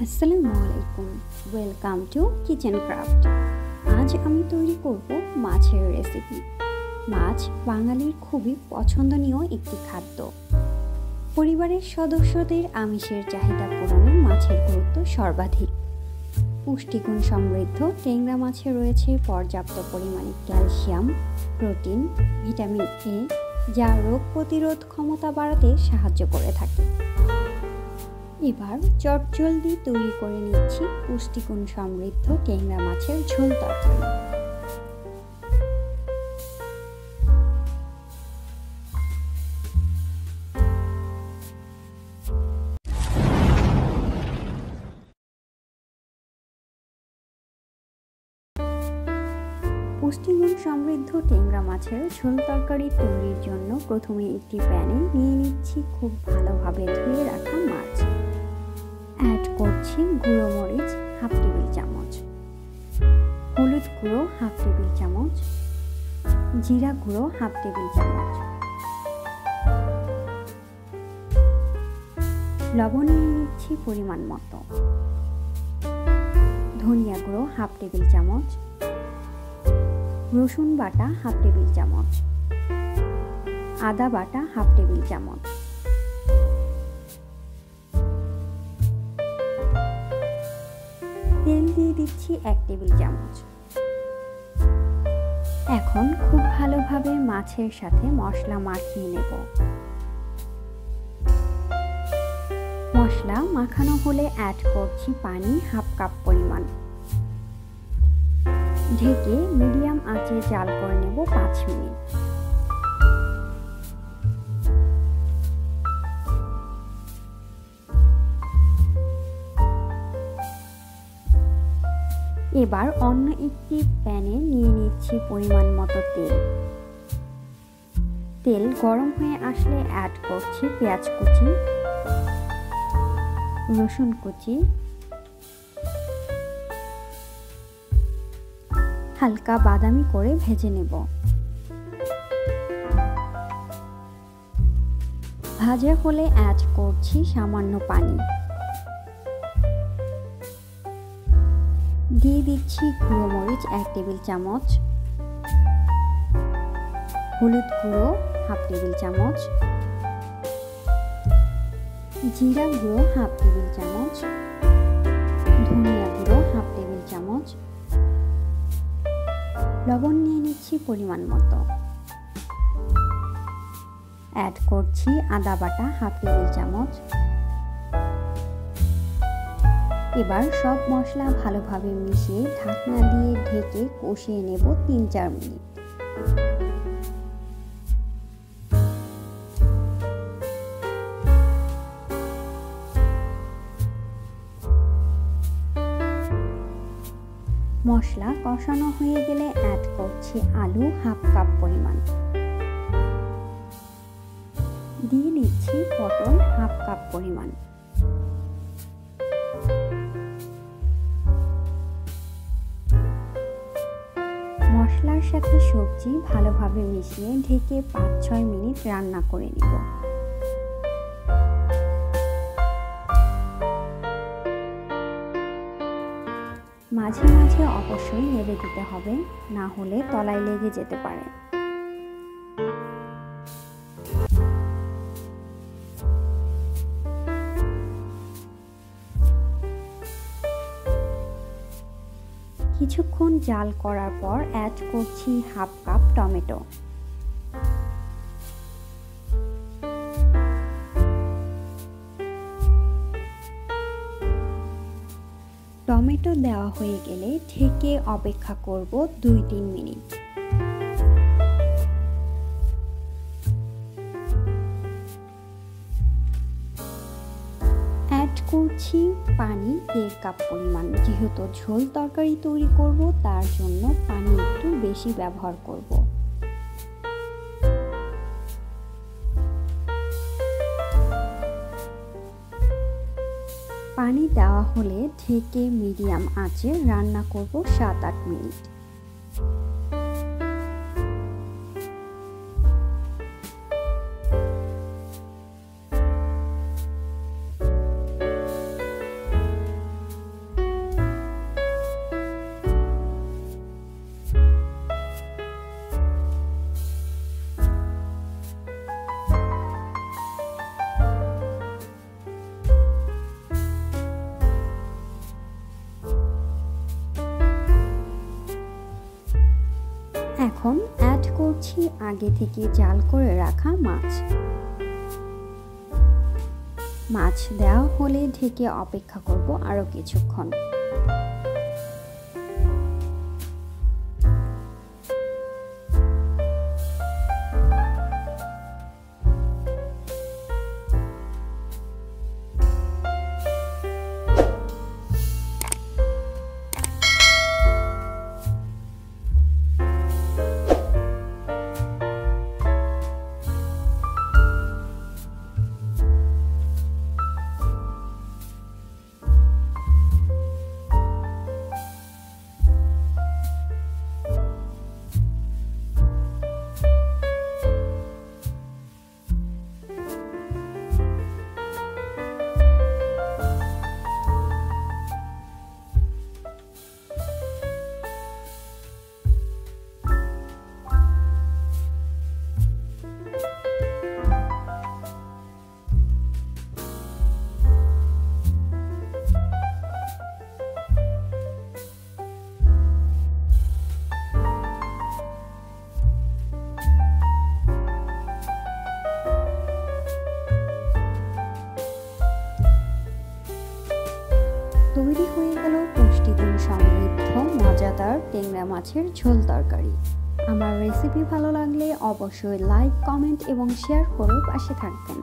আসসালামু আলাইকুম, welcome to kitchen craft. আজ আমি তৈরি করব মাছের রেসিপি। মাছ বাঙালির খুবই পছন্দনীয় একটি খাদ্য। পরিবারের সদস্যদের আমিষের চাহিদা পূরণে মাছের গুরুত্ব সর্বাধিক। পুষ্টিগুণ সমৃদ্ধ টেংরা মাছে রয়েছে পর্যাপ্ত পরিমাণে ক্যালসিয়াম, প্রোটিন, ভিটামিন এ, যা রোগ প্রতিরোধ ক্ষমতা বাড়াতে সাহায্য করে থাকে। এবার চটজলদি তৈরি করে নিচ্ছি পুষ্টিগুণ সমৃদ্ধ টেংরা মাছের ঝোল তরকারি। পুষ্টিগুণ সমৃদ্ধ টেংরা মাছের ঝোল তরকারি তৈরির জন্য প্রথমে একটি প্যানে নিয়ে নিচ্ছি খুব ভালোভাবে ধুয়ে রাখা মাছ। অ্যাড করছি গুঁড়ো মরিচ হাফ টেবিল চামচ, হলুদ গুঁড়ো হাফ টেবিল চামচ, জিরা গুঁড়ো হাফ টেবিল চামচ, লবণ নিয়ে নিচ্ছি পরিমাণ মতো, ধনিয়া গুঁড়ো হাফ টেবিল চামচ, রসুন বাটা হাফ টেবিল চামচ, আদা বাটা হাফ টেবিল চামচ, তেল দিয়ে দিচ্ছি 1 টেবিল চামচ। এখন খুব ভালোভাবে মাছের সাথে মশলা মাখিয়ে নেব। মশলা মাখানো হলে অ্যাড করছি পানি হাফ কাপ পরিমাণ। ঢেকে মিডিয়াম আঁচে জাল করে নেব 5 মিনিট। এবার অন্য একটি প্যানে নিয়ে নিচ্ছি পরিমাণ মতো তেল। তেল গরম হয়ে আসলে অ্যাড করছি পেঁয়াজ কুচি, রসুন কুচি, হালকা বাদামি করে ভেজে নেব। ভাজা হলে অ্যাড করছি সামান্য পানি। দিয়ে দিচ্ছি গুঁড়ো মরিচ 1 টেবিল চামচ, হলুদ গুঁড়ো হাফ টেবিল চামচ, জিরা গুঁড়ো হাফ টেবিল চামচ, ধনিয়া গুঁড়ো হাফ টেবিল চামচ, লবণ নিয়ে নিচ্ছি পরিমাণ মতো। অ্যাড করছি আদা বাটা হাফ টেবিল চামচ। এবার সব মশলা ভালোভাবে মিশিয়ে ঢাকনা দিয়ে ঢেকে কষিয়ে নেব 3-4 মিনিট। মশলা কষানো হয়ে গেলে অ্যাড করছি আলু হাফ কাপ পরিমাণ। দিয়ে দিচ্ছি পটল হাফ কাপ পরিমাণ। মশলার সাথে সবজি ভালোভাবে মিশিয়ে ঢেকে 5-6 মিনিট রান্না করে নিব। মাঝে মাঝে অবশ্যই নেড়ে দিতে হবে, না হলে তলায় লেগে যেতে পারে। কিছুক্ষণ জাল করার পর অ্যাড করছি হাফ কাপ টমেটো। টমেটো দেওয়া হয়ে গেলে ঢেকে অপেক্ষা করব 2-3 মিনিট। অ্যাড করছি পানি 1.5 কাপ পরিমাণ। যেহেতু ঝোল তরকারি তৈরি করব, তার জন্য পানি একটু বেশি ব্যবহার করব। পানি দেওয়া হলে ঢেকে মিডিয়াম আঁচে রান্না করব 7-8 মিনিট। এখন অ্যাড করছি আগে থেকে জাল করে রাখা মাছ। মাছ দেওয়া হলে ঢেকে অপেক্ষা করব আরো কিছুক্ষণ। তৈরি হয়ে গেল পুষ্টিগুণ সমৃদ্ধ মজাদার টেংরা মাছের ঝোল তরকারি। আমার রেসিপি ভালো লাগলে অবশ্যই লাইক, কমেন্ট এবং শেয়ার করে পাশে থাকবেন।